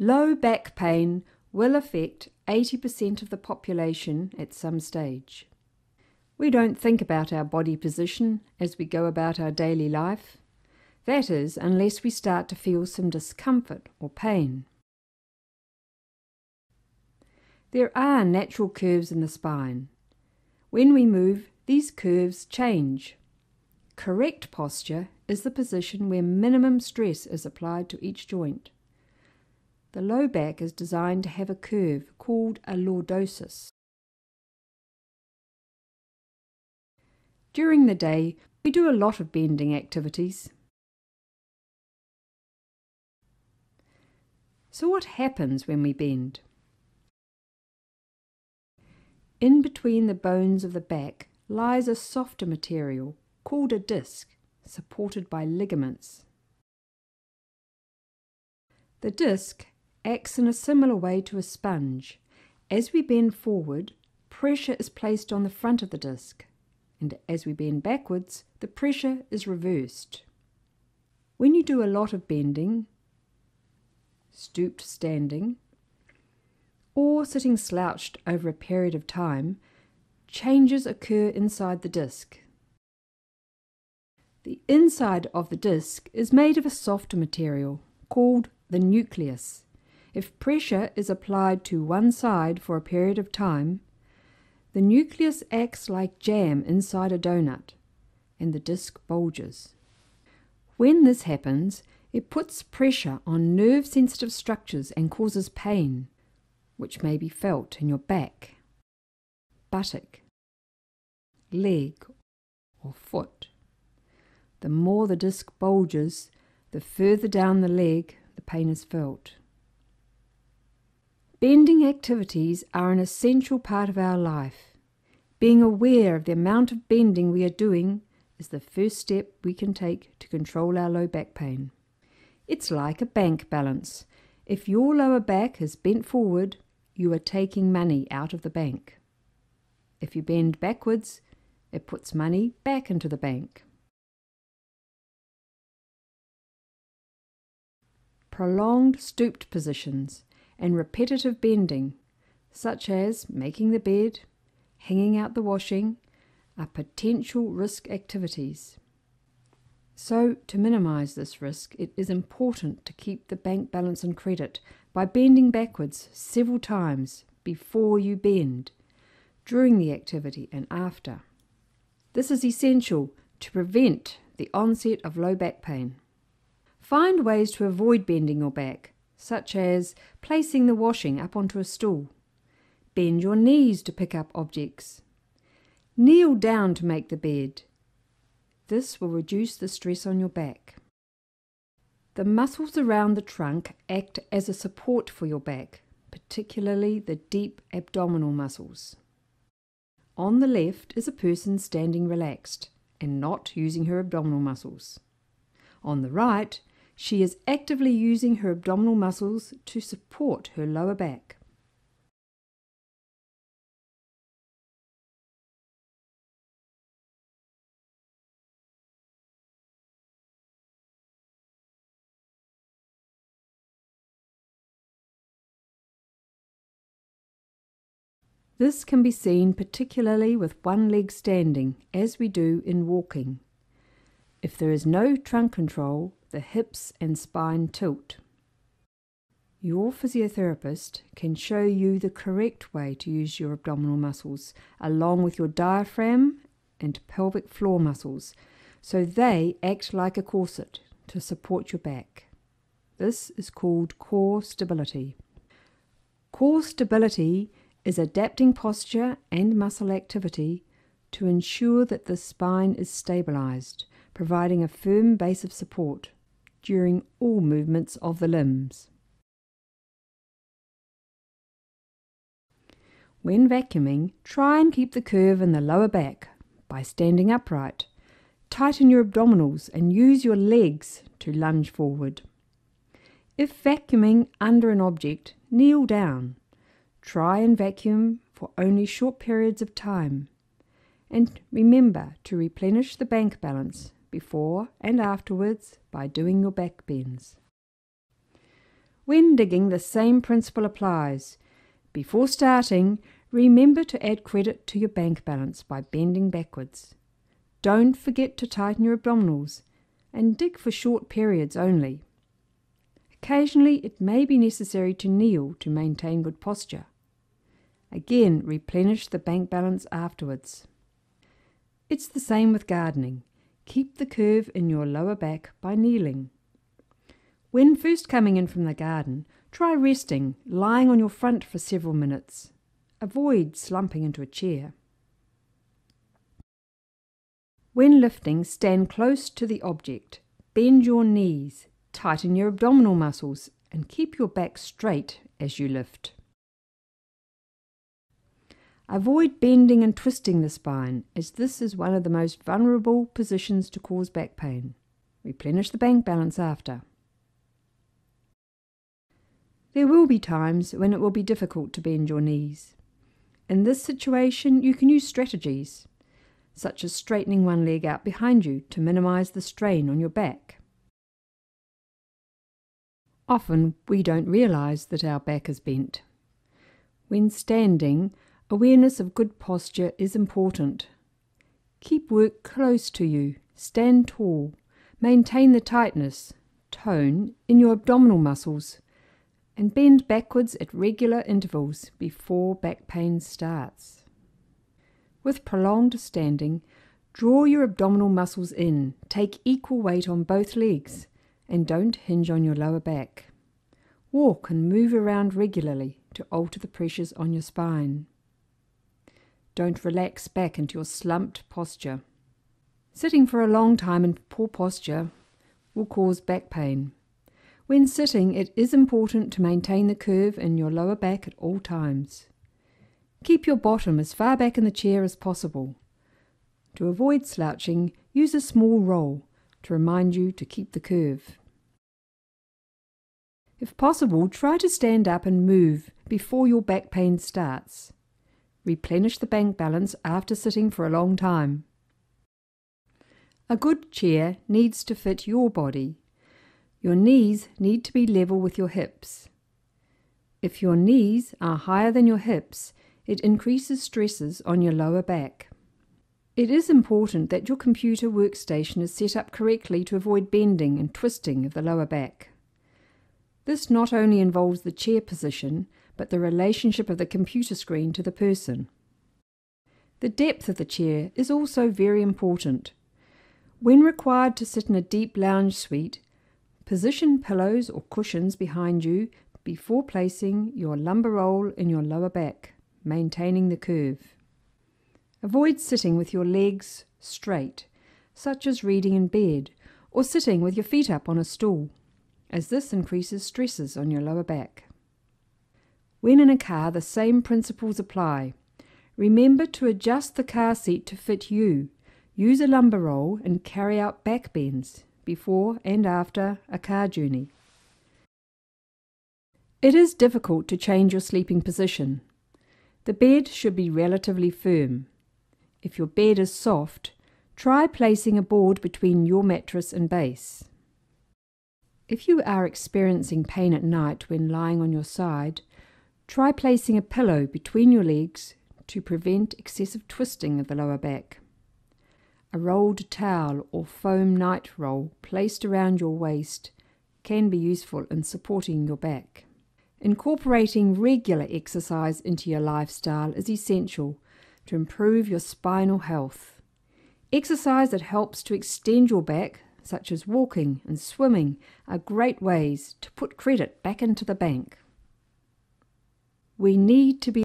Low back pain will affect 80% of the population at some stage. We don't think about our body position as we go about our daily life. That is, unless we start to feel some discomfort or pain. There are natural curves in the spine. When we move, these curves change. Correct posture is the position where minimum stress is applied to each joint. The low back is designed to have a curve called a lordosis. During the day, we do a lot of bending activities. So what happens when we bend? In between the bones of the back lies a softer material called a disc, supported by ligaments. The disc acts in a similar way to a sponge. As we bend forward, pressure is placed on the front of the disc, and as we bend backwards, the pressure is reversed. When you do a lot of bending, stooped standing, or sitting slouched over a period of time, changes occur inside the disc. The inside of the disc is made of a softer material called the nucleus. If pressure is applied to one side for a period of time, the nucleus acts like jam inside a donut, and the disc bulges. When this happens, it puts pressure on nerve-sensitive structures and causes pain, which may be felt in your back, buttock, leg, or foot. The more the disc bulges, the further down the leg the pain is felt. Bending activities are an essential part of our life. Being aware of the amount of bending we are doing is the first step we can take to control our low back pain. It's like a bank balance. If your lower back is bent forward, you are taking money out of the bank. If you bend backwards, it puts money back into the bank. Prolonged stooped positions and repetitive bending, such as making the bed, hanging out the washing, are potential risk activities. So, to minimize this risk, it is important to keep the bank balance in credit by bending backwards several times before you bend, during the activity and after. This is essential to prevent the onset of low back pain. Find ways to avoid bending your back, such as placing the washing up onto a stool. Bend your knees to pick up objects. Kneel down to make the bed. This will reduce the stress on your back. The muscles around the trunk act as a support for your back, particularly the deep abdominal muscles. On the left is a person standing relaxed and not using her abdominal muscles. On the right, she is actively using her abdominal muscles to support her lower back. This can be seen particularly with one leg standing, as we do in walking. If there is no trunk control, the hips and spine tilt. Your physiotherapist can show you the correct way to use your abdominal muscles, along with your diaphragm and pelvic floor muscles, so they act like a corset to support your back. This is called core stability. Core stability is adapting posture and muscle activity to ensure that the spine is stabilized, providing a firm base of support during all movements of the limbs. When vacuuming, try and keep the curve in the lower back by standing upright. Tighten your abdominals and use your legs to lunge forward. If vacuuming under an object, kneel down. Try and vacuum for only short periods of time. And remember to replenish the bank balance before and afterwards by doing your back bends. When digging, the same principle applies. Before starting, remember to add credit to your bank balance by bending backwards. Don't forget to tighten your abdominals and dig for short periods only. Occasionally, it may be necessary to kneel to maintain good posture. Again, replenish the bank balance afterwards. It's the same with gardening. Keep the curve in your lower back by kneeling. When first coming in from the garden, try resting, lying on your front for several minutes. Avoid slumping into a chair. When lifting, stand close to the object. Bend your knees, tighten your abdominal muscles, and keep your back straight as you lift. Avoid bending and twisting the spine, as this is one of the most vulnerable positions to cause back pain. Replenish the bank balance after. There will be times when it will be difficult to bend your knees. In this situation, you can use strategies, such as straightening one leg out behind you to minimize the strain on your back. Often, we don't realize that our back is bent. When standing, awareness of good posture is important. Keep work close to you, stand tall, maintain the tightness, tone in your abdominal muscles, and bend backwards at regular intervals before back pain starts. With prolonged standing, draw your abdominal muscles in, take equal weight on both legs, and don't hinge on your lower back. Walk and move around regularly to alter the pressures on your spine. Don't relax back into your slumped posture. Sitting for a long time in poor posture will cause back pain. When sitting, it is important to maintain the curve in your lower back at all times. Keep your bottom as far back in the chair as possible. To avoid slouching, use a small roll to remind you to keep the curve. If possible, try to stand up and move before your back pain starts. Replenish the bank balance after sitting for a long time. A good chair needs to fit your body. Your knees need to be level with your hips. If your knees are higher than your hips, it increases stresses on your lower back. It is important that your computer workstation is set up correctly to avoid bending and twisting of the lower back. This not only involves the chair position, but the relationship of the computer screen to the person. The depth of the chair is also very important. When required to sit in a deep lounge suite, position pillows or cushions behind you before placing your lumbar roll in your lower back, maintaining the curve. Avoid sitting with your legs straight, such as reading in bed, or sitting with your feet up on a stool, as this increases stresses on your lower back. When in a car, the same principles apply. Remember to adjust the car seat to fit you. Use a lumbar roll and carry out back bends before and after a car journey. It is difficult to change your sleeping position. The bed should be relatively firm. If your bed is soft, try placing a board between your mattress and base. If you are experiencing pain at night when lying on your side, try placing a pillow between your legs to prevent excessive twisting of the lower back. A rolled towel or foam night roll placed around your waist can be useful in supporting your back. Incorporating regular exercise into your lifestyle is essential to improve your spinal health. Exercise that helps to extend your back, such as walking and swimming, are great ways to put credit back into the bank. We need to be